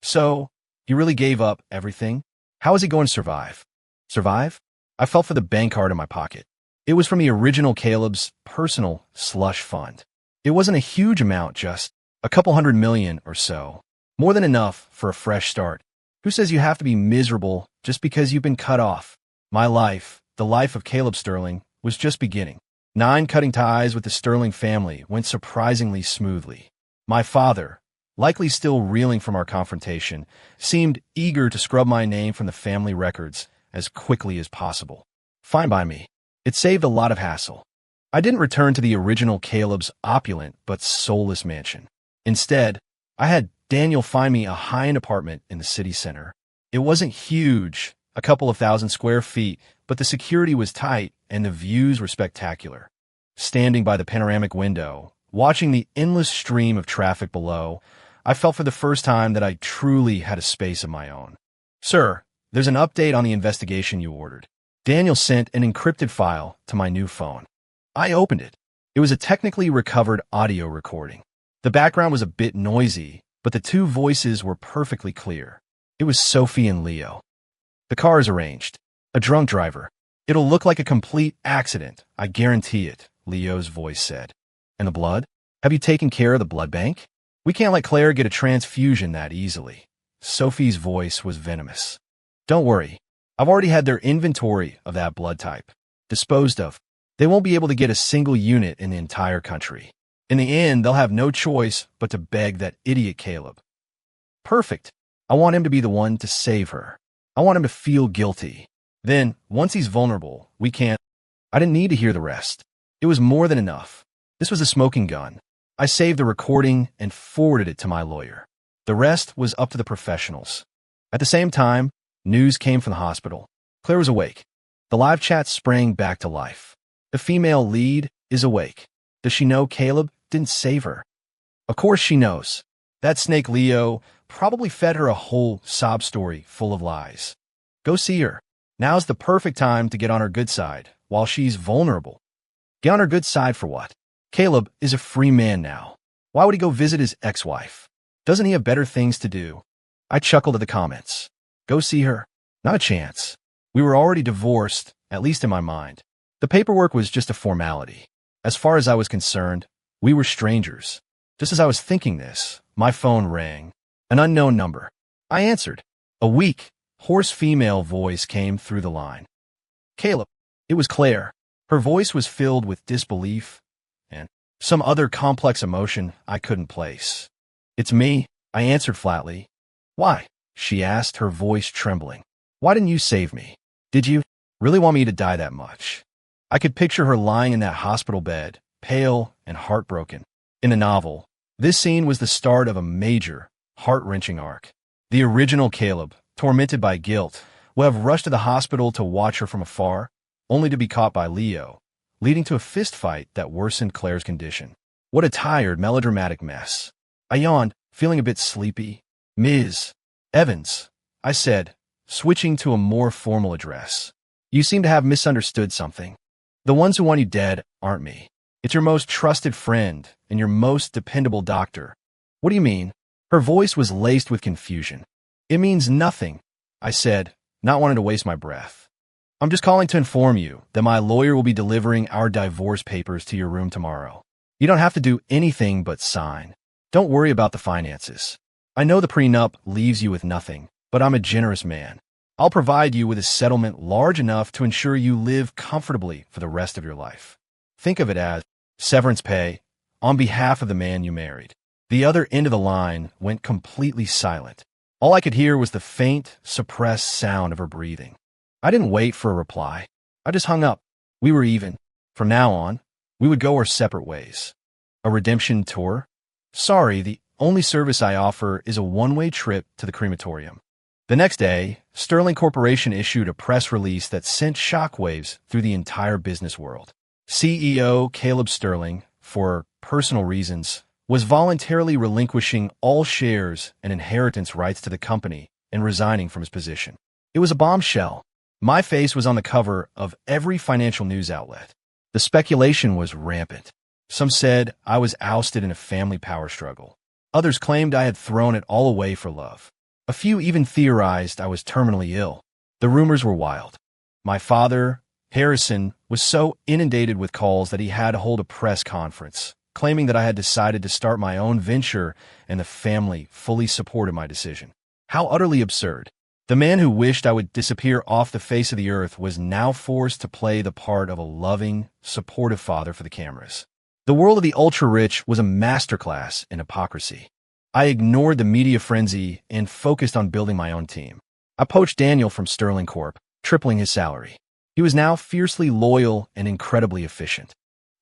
So, he really gave up everything? How is he going to survive? Survive? I felt for the bank card in my pocket. It was from the original Caleb's personal slush fund. It wasn't a huge amount, just a couple $100 million or so. More than enough for a fresh start. Who says you have to be miserable just because you've been cut off? My life, the life of Caleb Sterling, was just beginning. 9 cutting ties with the Sterling family went surprisingly smoothly. My father, likely still reeling from our confrontation, seemed eager to scrub my name from the family records as quickly as possible. Fine by me. It saved a lot of hassle. I didn't return to the original Caleb's opulent but soulless mansion. Instead, I had Daniel find me a high-end apartment in the city center. It wasn't huge, a couple of thousand square feet, but the security was tight and the views were spectacular. Standing by the panoramic window, watching the endless stream of traffic below, I felt for the first time that I truly had a space of my own. Sir, there's an update on the investigation you ordered. Daniel sent an encrypted file to my new phone. I opened it. It was a technically recovered audio recording. The background was a bit noisy, but the 2 voices were perfectly clear. It was Sophie and Leo. The car is arranged. A drunk driver. It'll look like a complete accident, I guarantee it, Leo's voice said. And the blood? Have you taken care of the blood bank? We can't let Claire get a transfusion that easily. Sophie's voice was venomous. Don't worry. I've already had their inventory of that blood type. Disposed of. They won't be able to get a single unit in the entire country. In the end, they'll have no choice but to beg that idiot Caleb. Perfect. I want him to be the one to save her. I want him to feel guilty. Then, once he's vulnerable, we can't. I didn't need to hear the rest. It was more than enough. This was a smoking gun. I saved the recording and forwarded it to my lawyer. The rest was up to the professionals. At the same time, news came from the hospital. Claire was awake. The live chat sprang back to life. The female lead is awake. Does she know Caleb didn't save her? Of course she knows. That snake Leo probably fed her a whole sob story full of lies. Go see her. Now's the perfect time to get on her good side while she's vulnerable. Get on her good side for what? Caleb is a free man now. Why would he go visit his ex-wife? Doesn't he have better things to do? I chuckled at the comments. Go see her? Not a chance. We were already divorced, at least in my mind. The paperwork was just a formality. As far as I was concerned, we were strangers. Just as I was thinking this, my phone rang. An unknown number. I answered. A weak, hoarse female voice came through the line. Caleb. It was Claire. Her voice was filled with disbelief and some other complex emotion I couldn't place. It's me, I answered flatly. Why? She asked, her voice trembling. Why didn't you save me? Did you really want me to die that much? I could picture her lying in that hospital bed, pale and heartbroken. In the novel, this scene was the start of a major, heart-wrenching arc. The original Caleb, tormented by guilt, will have rushed to the hospital to watch her from afar, only to be caught by Leo, leading to a fistfight that worsened Claire's condition. What a tired, melodramatic mess. I yawned, feeling a bit sleepy. Ms. Evans, I said, switching to a more formal address. You seem to have misunderstood something. The ones who want you dead aren't me. It's your most trusted friend and your most dependable doctor. What do you mean? Her voice was laced with confusion. It means nothing, I said, not wanting to waste my breath. I'm just calling to inform you that my lawyer will be delivering our divorce papers to your room tomorrow. You don't have to do anything but sign. Don't worry about the finances. I know the prenup leaves you with nothing, but I'm a generous man. I'll provide you with a settlement large enough to ensure you live comfortably for the rest of your life. Think of it as severance pay on behalf of the man you married. The other end of the line went completely silent. All I could hear was the faint, suppressed sound of her breathing. I didn't wait for a reply. I just hung up. We were even. From now on, we would go our separate ways. A redemption tour? Sorry, the only service I offer is a one-way trip to the crematorium. The next day, Sterling Corporation issued a press release that sent shockwaves through the entire business world. CEO Caleb Sterling, for personal reasons, was voluntarily relinquishing all shares and inheritance rights to the company and resigning from his position. It was a bombshell. My face was on the cover of every financial news outlet. The speculation was rampant. Some said I was ousted in a family power struggle. Others claimed I had thrown it all away for love. A few even theorized I was terminally ill. The rumors were wild. My father, Harrison, was so inundated with calls that he had to hold a press conference, claiming that I had decided to start my own venture and the family fully supported my decision. How utterly absurd. The man who wished I would disappear off the face of the earth was now forced to play the part of a loving, supportive father for the cameras. The world of the ultra-rich was a masterclass in hypocrisy. I ignored the media frenzy and focused on building my own team. I poached Daniel from Sterling Corp., tripling his salary. He was now fiercely loyal and incredibly efficient.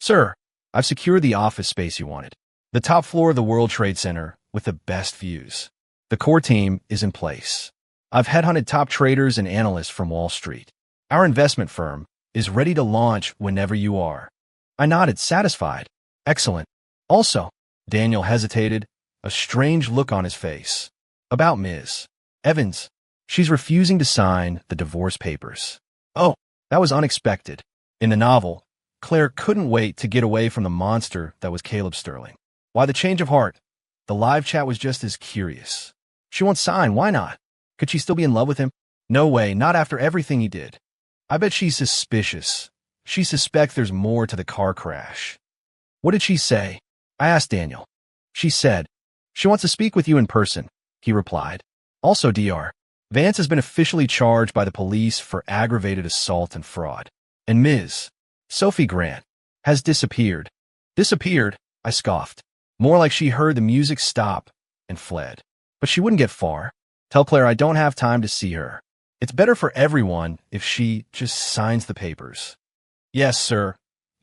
Sir, I've secured the office space you wanted. The top floor of the World Trade Center with the best views. The core team is in place. I've headhunted top traders and analysts from Wall Street. Our investment firm is ready to launch whenever you are. I nodded, satisfied. Excellent. Also, Daniel hesitated, a strange look on his face. About Ms. Evans. She's refusing to sign the divorce papers. Oh, that was unexpected. In the novel, Claire couldn't wait to get away from the monster that was Caleb Sterling. Why the change of heart? The live chat was just as curious. She won't sign, why not? Could she still be in love with him? No way, not after everything he did. I bet she's suspicious. She suspects there's more to the car crash. What did she say? I asked Daniel. She said, she wants to speak with you in person, he replied. Also, Dr. Vance has been officially charged by the police for aggravated assault and fraud. And Ms. Sophie Grant has disappeared. Disappeared? I scoffed. More like she heard the music stop and fled. But she wouldn't get far. Tell Claire I don't have time to see her. It's better for everyone if she just signs the papers. Yes, sir.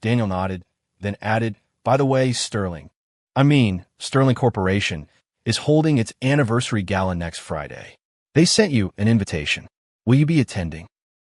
Daniel nodded, then added, by the way, Sterling Corporation is holding its anniversary gala next Friday. They sent you an invitation. Will you be attending?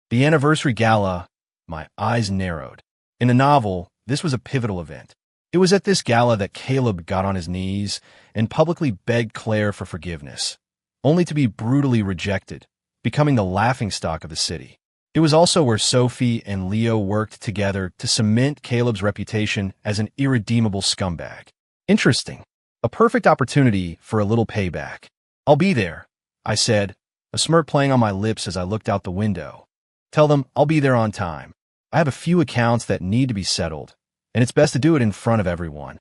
The anniversary gala, my eyes narrowed. In the novel, this was a pivotal event. It was at this gala that Caleb got on his knees and publicly begged Claire for forgiveness, only to be brutally rejected, becoming the laughingstock of the city. It was also where Sophie and Leo worked together to cement Caleb's reputation as an irredeemable scumbag. Interesting. A perfect opportunity for a little payback. I'll be there, I said, a smirk playing on my lips as I looked out the window. Tell them I'll be there on time. I have a few accounts that need to be settled, and it's best to do it in front of everyone.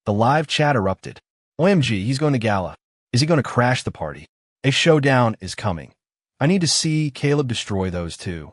The live chat erupted. OMG, he's going to gala. Is he going to crash the party? A showdown is coming. I need to see Caleb destroy those two.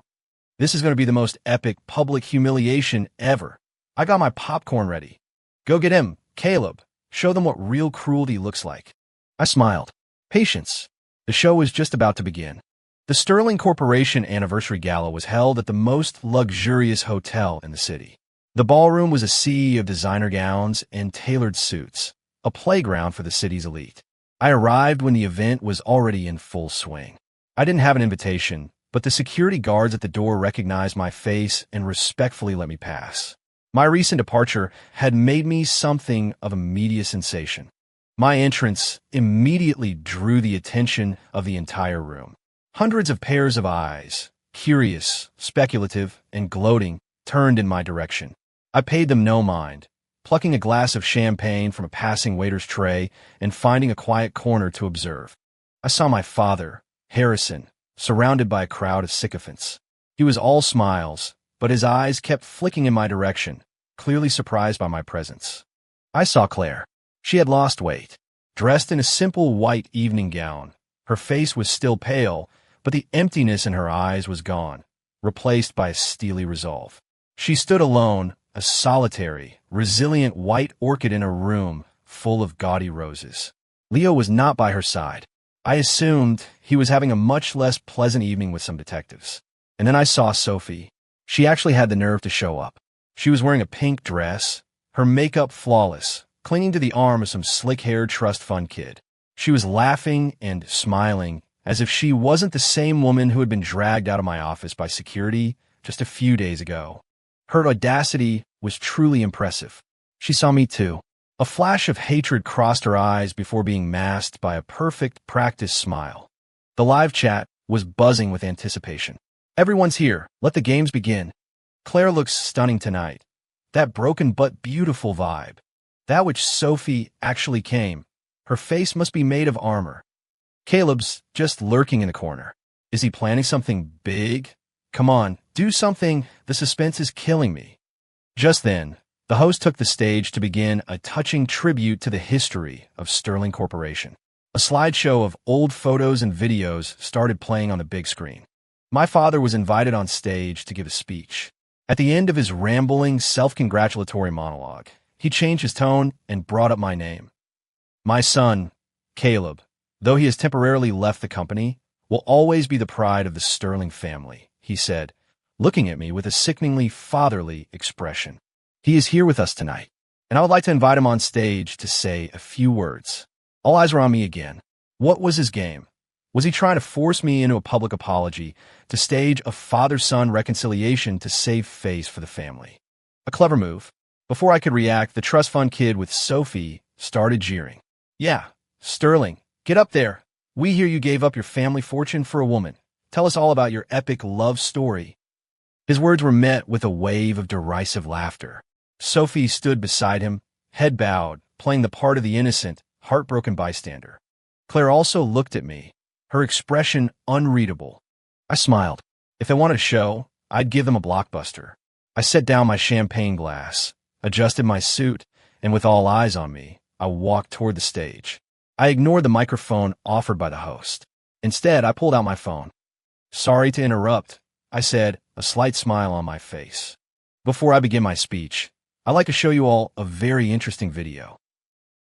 This is going to be the most epic public humiliation ever. I got my popcorn ready. Go get him, Caleb. Show them what real cruelty looks like. I smiled. Patience. The show was just about to begin. The Sterling Corporation anniversary gala was held at the most luxurious hotel in the city. The ballroom was a sea of designer gowns and tailored suits, a playground for the city's elite. I arrived when the event was already in full swing. I didn't have an invitation, but the security guards at the door recognized my face and respectfully let me pass. My recent departure had made me something of a media sensation. My entrance immediately drew the attention of the entire room. Hundreds of pairs of eyes, curious, speculative, and gloating, turned in my direction. I paid them no mind, plucking a glass of champagne from a passing waiter's tray and finding a quiet corner to observe. I saw my father, Harrison, surrounded by a crowd of sycophants. He was all smiles, but his eyes kept flicking in my direction, clearly surprised by my presence. I saw Claire. She had lost weight. Dressed in a simple white evening gown, her face was still pale, but the emptiness in her eyes was gone, replaced by a steely resolve. She stood alone, a solitary, resilient white orchid in a room full of gaudy roses. Leo was not by her side. I assumed he was having a much less pleasant evening with some detectives. And then I saw Sophie. She actually had the nerve to show up. She was wearing a pink dress, her makeup flawless, clinging to the arm of some slick-haired trust fund kid. She was laughing and smiling as if she wasn't the same woman who had been dragged out of my office by security just a few days ago. Her audacity was truly impressive. She saw me too. A flash of hatred crossed her eyes before being masked by a perfect, practiced smile. The live chat was buzzing with anticipation. Everyone's here. Let the games begin. Claire looks stunning tonight. That broken but beautiful vibe. That which Sophie actually came. Her face must be made of armor. Caleb's just lurking in the corner. Is he planning something big? Come on, do something. The suspense is killing me. Just then, the host took the stage to begin a touching tribute to the history of Sterling Corporation. A slideshow of old photos and videos started playing on the big screen. My father was invited on stage to give a speech. At the end of his rambling, self-congratulatory monologue, he changed his tone and brought up my name. My son, Caleb, though he has temporarily left the company, will always be the pride of the Sterling family, he said, looking at me with a sickeningly fatherly expression. He is here with us tonight, and I would like to invite him on stage to say a few words. All eyes were on me again. What was his game? Was he trying to force me into a public apology to stage a father-son reconciliation to save face for the family? A clever move. Before I could react, the trust fund kid with Sophie started jeering. Yeah, Sterling, get up there. We hear you gave up your family fortune for a woman. Tell us all about your epic love story. His words were met with a wave of derisive laughter. Sophie stood beside him, head bowed, playing the part of the innocent, heartbroken bystander. Claire also looked at me, her expression unreadable. I smiled. If they wanted a show, I'd give them a blockbuster. I set down my champagne glass, adjusted my suit, and with all eyes on me, I walked toward the stage. I ignored the microphone offered by the host. Instead, I pulled out my phone. Sorry to interrupt, I said, a slight smile on my face. Before I begin my speech, I'd like to show you all a very interesting video.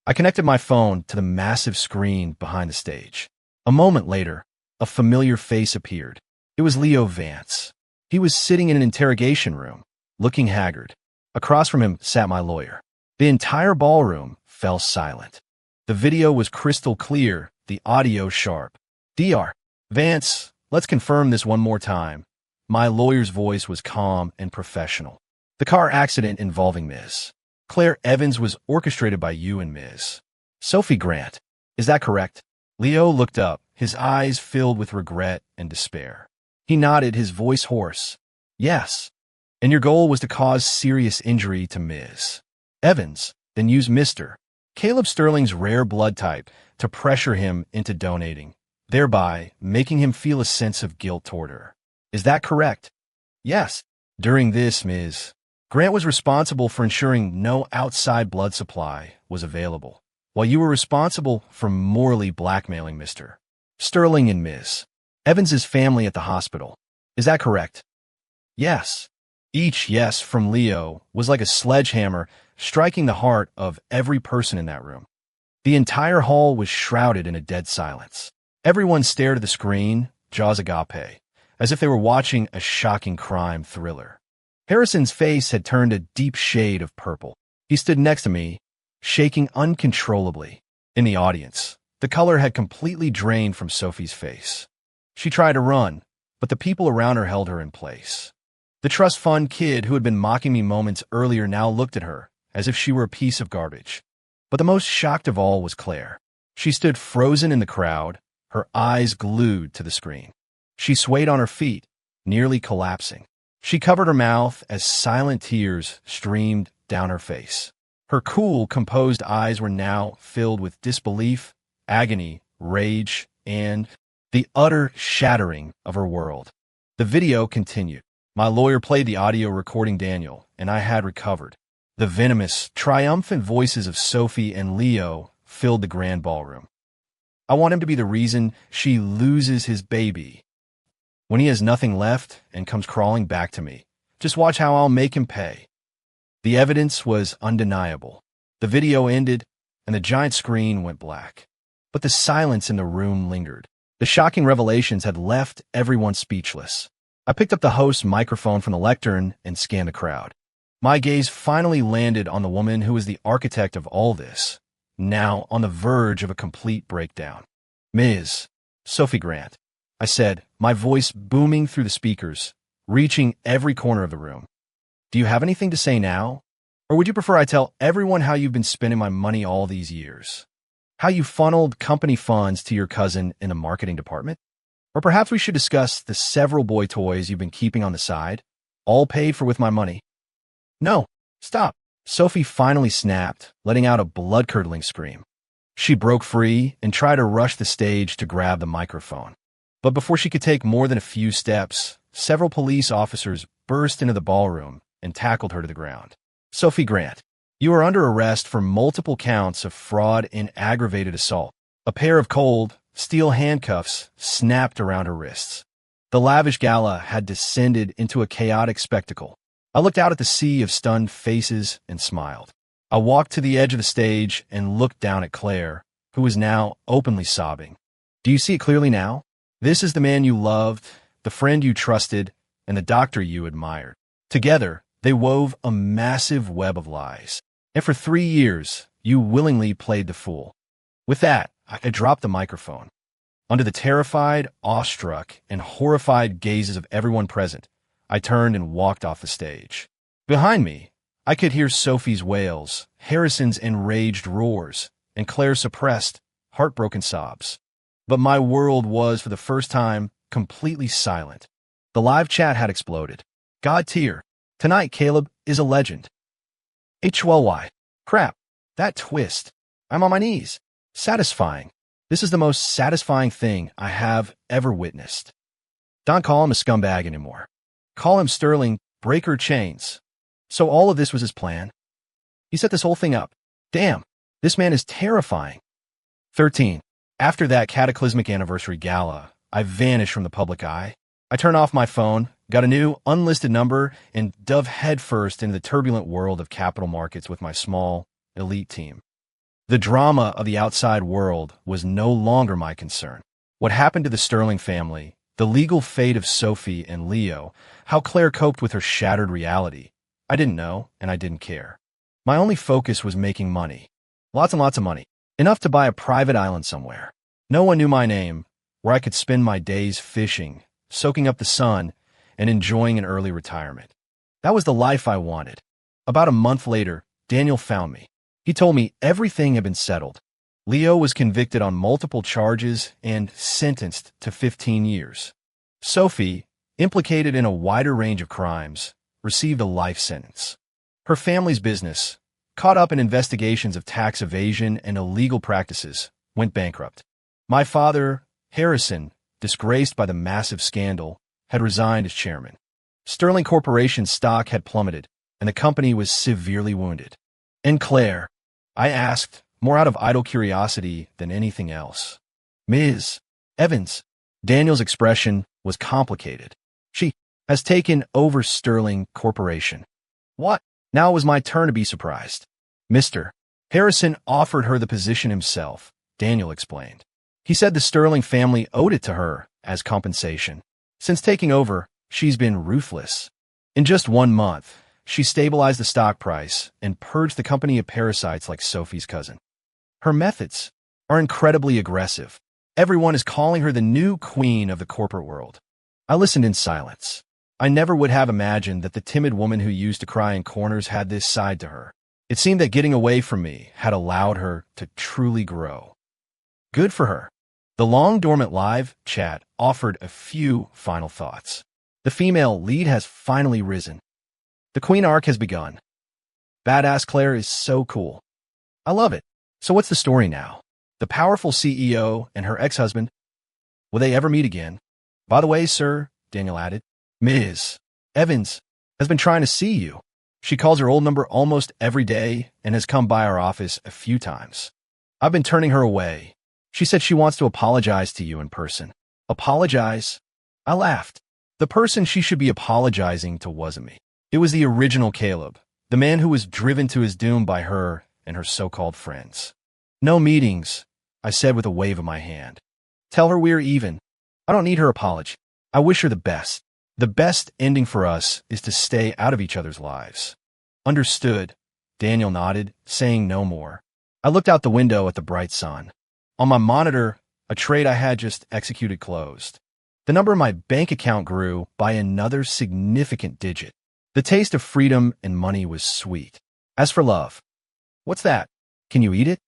I connected my phone to the massive screen behind the stage. A moment later, a familiar face appeared. It was Leo Vance. He was sitting in an interrogation room, looking haggard. Across from him sat my lawyer. The entire ballroom fell silent. The video was crystal clear, the audio sharp. Dr. Vance, let's confirm this one more time. My lawyer's voice was calm and professional. The car accident involving Ms. Claire Evans was orchestrated by you and Ms. Sophie Grant. Is that correct? Leo looked up, his eyes filled with regret and despair. He nodded, his voice hoarse. Yes. And your goal was to cause serious injury to Ms. Evans, then use Mr. Caleb Sterling's rare blood type to pressure him into donating, thereby making him feel a sense of guilt toward her. Is that correct? Yes. During this, Ms. Grant was responsible for ensuring no outside blood supply was available, while you were responsible for morally blackmailing Mr. Sterling and Ms. Evans's family at the hospital. Is that correct? Yes. Each yes from Leo was like a sledgehammer striking the heart of every person in that room. The entire hall was shrouded in a dead silence. Everyone stared at the screen, jaws agape, as if they were watching a shocking crime thriller. Harrison's face had turned a deep shade of purple. He stood next to me, shaking uncontrollably. In the audience, the color had completely drained from Sophie's face. She tried to run, but the people around her held her in place. The trust fund kid who had been mocking me moments earlier now looked at her, as if she were a piece of garbage. But the most shocked of all was Claire. She stood frozen in the crowd, her eyes glued to the screen. She swayed on her feet, nearly collapsing. She covered her mouth as silent tears streamed down her face. Her cool, composed eyes were now filled with disbelief, agony, rage, and the utter shattering of her world. The video continued. My lawyer played the audio recording Daniel, and I had recovered. The venomous, triumphant voices of Sophie and Leo filled the grand ballroom. I want him to be the reason she loses his baby. When he has nothing left and comes crawling back to me, just watch how I'll make him pay. The evidence was undeniable. The video ended, and the giant screen went black. But the silence in the room lingered. The shocking revelations had left everyone speechless. I picked up the host's microphone from the lectern and scanned the crowd. My gaze finally landed on the woman who was the architect of all this, now on the verge of a complete breakdown. Ms. Sophie Grant, I said, my voice booming through the speakers, reaching every corner of the room. Do you have anything to say now? Or would you prefer I tell everyone how you've been spending my money all these years? How you funneled company funds to your cousin in the marketing department? Or perhaps we should discuss the several boy toys you've been keeping on the side, all paid for with my money. No, stop. Sophie finally snapped, letting out a blood-curdling scream. She broke free and tried to rush the stage to grab the microphone. But before she could take more than a few steps, several police officers burst into the ballroom and tackled her to the ground. Sophie Grant, you are under arrest for multiple counts of fraud and aggravated assault. A pair of cold, steel handcuffs snapped around her wrists. The lavish gala had descended into a chaotic spectacle. I looked out at the sea of stunned faces and smiled. I walked to the edge of the stage and looked down at Claire, who was now openly sobbing. Do you see it clearly now? This is the man you loved, the friend you trusted, and the doctor you admired. Together, they wove a massive web of lies. And for 3 years, you willingly played the fool. With that, I dropped the microphone. Under the terrified, awestruck, and horrified gazes of everyone present, I turned and walked off the stage. Behind me, I could hear Sophie's wails, Harrison's enraged roars, and Claire's suppressed, heartbroken sobs. But my world was, for the first time, completely silent. The live chat had exploded. God tier. Tonight, Caleb is a legend. HLY. Crap. That twist. I'm on my knees. Satisfying. This is the most satisfying thing I have ever witnessed. Don't call him a scumbag anymore. Call him Sterling, breaker chains. So all of this was his plan. He set this whole thing up. Damn, this man is terrifying. 13. After that cataclysmic anniversary gala, I vanished from the public eye. I turned off my phone, got a new unlisted number, and dove headfirst into the turbulent world of capital markets with my small, elite team. The drama of the outside world was no longer my concern. What happened to the Sterling family, The legal fate of Sophie and Leo, how Claire coped with her shattered reality. I didn't know, and I didn't care. My only focus was making money. Lots and lots of money. Enough to buy a private island somewhere. No one knew my name, where I could spend my days fishing, soaking up the sun, and enjoying an early retirement. That was the life I wanted. About a month later, Daniel found me. He told me everything had been settled. Leo was convicted on multiple charges and sentenced to 15 years. Sophie, implicated in a wider range of crimes, received a life sentence. Her family's business, caught up in investigations of tax evasion and illegal practices, went bankrupt. My father, Harrison, disgraced by the massive scandal, had resigned as chairman. Sterling Corporation's stock had plummeted, and the company was severely wounded. And Claire? I asked, more out of idle curiosity than anything else. Ms. Evans. Daniel's expression was complicated. She has taken over Sterling Corporation. What? Now it was my turn to be surprised. Mr. Harrison offered her the position himself, Daniel explained. He said the Sterling family owed it to her as compensation. Since taking over, she's been ruthless. In just 1 month, she stabilized the stock price and purged the company of parasites like Sophie's cousin. Her methods are incredibly aggressive. Everyone is calling her the new queen of the corporate world. I listened in silence. I never would have imagined that the timid woman who used to cry in corners had this side to her. It seemed that getting away from me had allowed her to truly grow. Good for her. The long-dormant live chat offered a few final thoughts. The female lead has finally risen. The queen arc has begun. Badass Claire is so cool. I love it. So what's the story now? The powerful CEO and her ex-husband, will they ever meet again? By the way, sir, Daniel added, Ms. Evans has been trying to see you. She calls her old number almost every day and has come by our office a few times. I've been turning her away. She said she wants to apologize to you in person. Apologize? I laughed. The person she should be apologizing to wasn't me. It was the original Caleb, the man who was driven to his doom by her and her so-called friends. No meetings, I said with a wave of my hand. Tell her we're even. I don't need her apology. I wish her the best. The best ending for us is to stay out of each other's lives. Understood, Daniel nodded, saying no more. I looked out the window at the bright sun. On my monitor, a trade I had just executed closed. The number in my bank account grew by another significant digit. The taste of freedom and money was sweet. As for love, what's that? Can you eat it?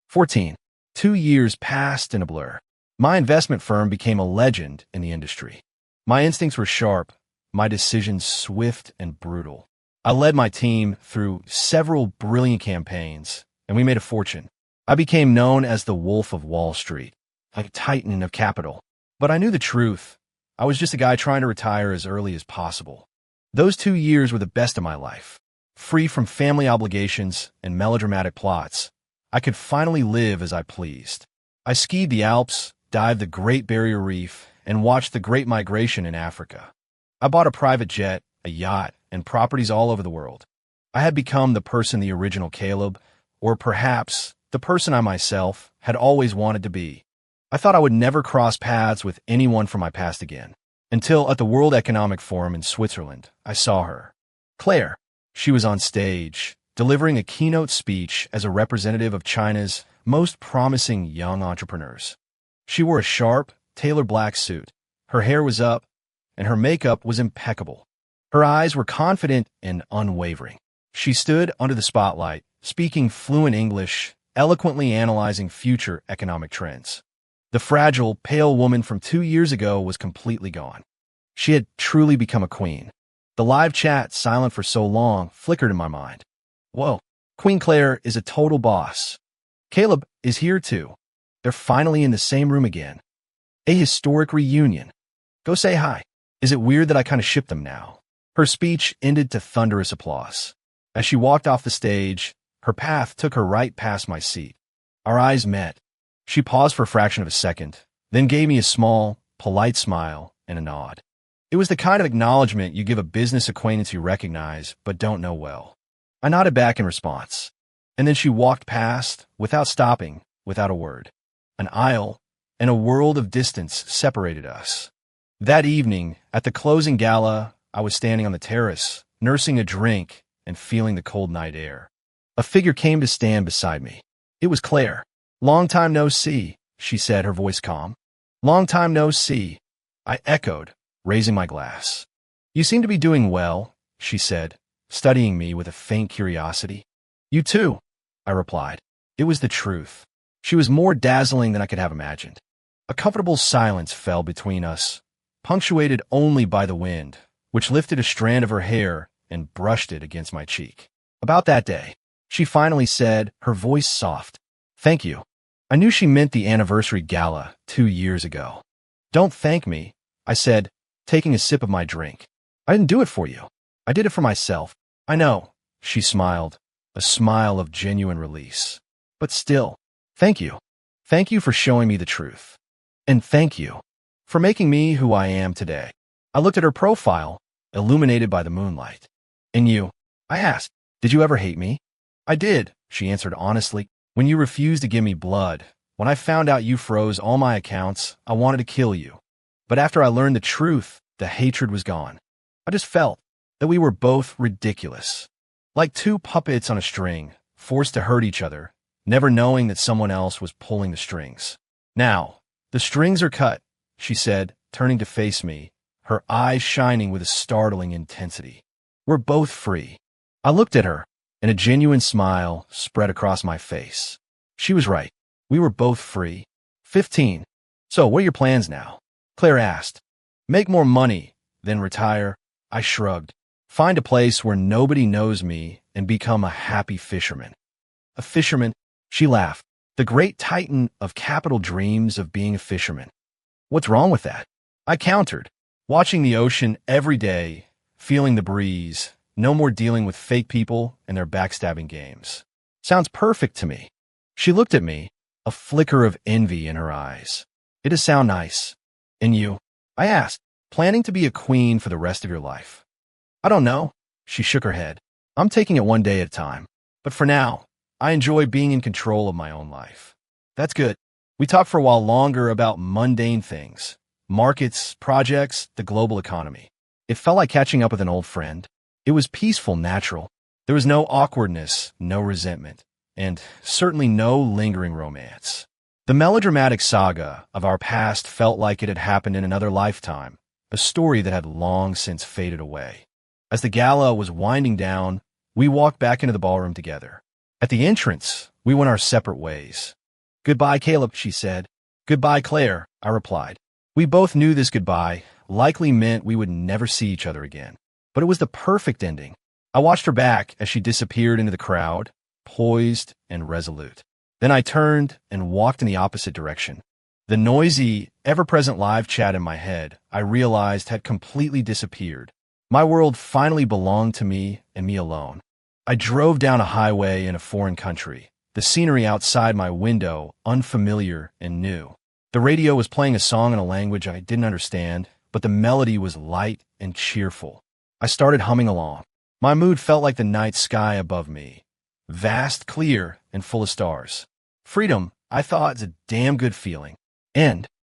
14. 2 years passed in a blur. My investment firm became a legend in the industry. My instincts were sharp, my decisions swift and brutal. I led my team through several brilliant campaigns, and we made a fortune. I became known as the Wolf of Wall Street, a titan of capital. But I knew the truth. I was just a guy trying to retire as early as possible. Those 2 years were the best of my life. Free from family obligations and melodramatic plots, I could finally live as I pleased. I skied the Alps, dived the Great Barrier Reef, and watched the Great Migration in Africa. I bought a private jet, a yacht, and properties all over the world. I had become the person the original Caleb, or perhaps the person I myself had always wanted to be. I thought I would never cross paths with anyone from my past again, until at the World Economic Forum in Switzerland, I saw her. Claire. She was on stage, delivering a keynote speech as a representative of China's most promising young entrepreneurs. She wore a sharp, tailored black suit. Her hair was up, and her makeup was impeccable. Her eyes were confident and unwavering. She stood under the spotlight, speaking fluent English, eloquently analyzing future economic trends. The fragile, pale woman from 2 years ago was completely gone. She had truly become a queen. The live chat, silent for so long, flickered in my mind. Whoa, Queen Claire is a total boss. Caleb is here too. They're finally in the same room again. A historic reunion. Go say hi. Is it weird that I kind of ship them now? Her speech ended to thunderous applause. As she walked off the stage, her path took her right past my seat. Our eyes met. She paused for a fraction of a second, then gave me a small, polite smile and a nod. It was the kind of acknowledgement you give a business acquaintance you recognize but don't know well. I nodded back in response, and then she walked past, without stopping, without a word. An aisle and a world of distance separated us. That evening, at the closing gala, I was standing on the terrace, nursing a drink and feeling the cold night air. A figure came to stand beside me. It was Claire. "Long time no see," she said, her voice calm. "Long time no see," I echoed, raising my glass. "You seem to be doing well," she said, studying me with a faint curiosity. "You too," I replied. It was the truth. She was more dazzling than I could have imagined. A comfortable silence fell between us, punctuated only by the wind, which lifted a strand of her hair and brushed it against my cheek. "About that day," she finally said, her voice soft. "Thank you." I knew she meant the anniversary gala 2 years ago. "Don't thank me," I said, taking a sip of my drink. "I didn't do it for you. I did it for myself." "I know," she smiled, a smile of genuine release. "But still, thank you. Thank you for showing me the truth. And thank you for making me who I am today." I looked at her profile, illuminated by the moonlight. "And you?" I asked. "Did you ever hate me?" "I did," she answered honestly. "When you refused to give me blood, when I found out you froze all my accounts, I wanted to kill you. But after I learned the truth, the hatred was gone. I just felt that we were both ridiculous. Like two puppets on a string, forced to hurt each other, never knowing that someone else was pulling the strings. Now, the strings are cut," she said, turning to face me, her eyes shining with a startling intensity. "We're both free." I looked at her, and a genuine smile spread across my face. She was right. We were both free. 15. "So, what are your plans now?" Claire asked. "Make more money, then retire." I shrugged. "Find a place where nobody knows me and become a happy fisherman." "A fisherman?" She laughed. "The great titan of capital dreams of being a fisherman." "What's wrong with that?" I countered. "Watching the ocean every day, feeling the breeze, no more dealing with fake people and their backstabbing games. Sounds perfect to me." She looked at me, a flicker of envy in her eyes. "It does sound nice." "And you?" I asked. "Planning to be a queen for the rest of your life?" "I don't know." She shook her head. "I'm taking it one day at a time. But for now, I enjoy being in control of my own life." "That's good." We talked for a while longer about mundane things. Markets, projects, the global economy. It felt like catching up with an old friend. It was peaceful, natural. There was no awkwardness, no resentment, and certainly no lingering romance. The melodramatic saga of our past felt like it had happened in another lifetime, a story that had long since faded away. As the gala was winding down, we walked back into the ballroom together. At the entrance, we went our separate ways. "Goodbye, Caleb," she said. "Goodbye, Claire," I replied. We both knew this goodbye likely meant we would never see each other again. But it was the perfect ending. I watched her back as she disappeared into the crowd, poised and resolute. Then I turned and walked in the opposite direction. The noisy, ever-present live chat in my head, I realized, had completely disappeared. My world finally belonged to me and me alone. I drove down a highway in a foreign country, the scenery outside my window unfamiliar and new. The radio was playing a song in a language I didn't understand, but the melody was light and cheerful. I started humming along. My mood felt like the night sky above me, vast, clear, and full of stars. Freedom, I thought, is a damn good feeling. And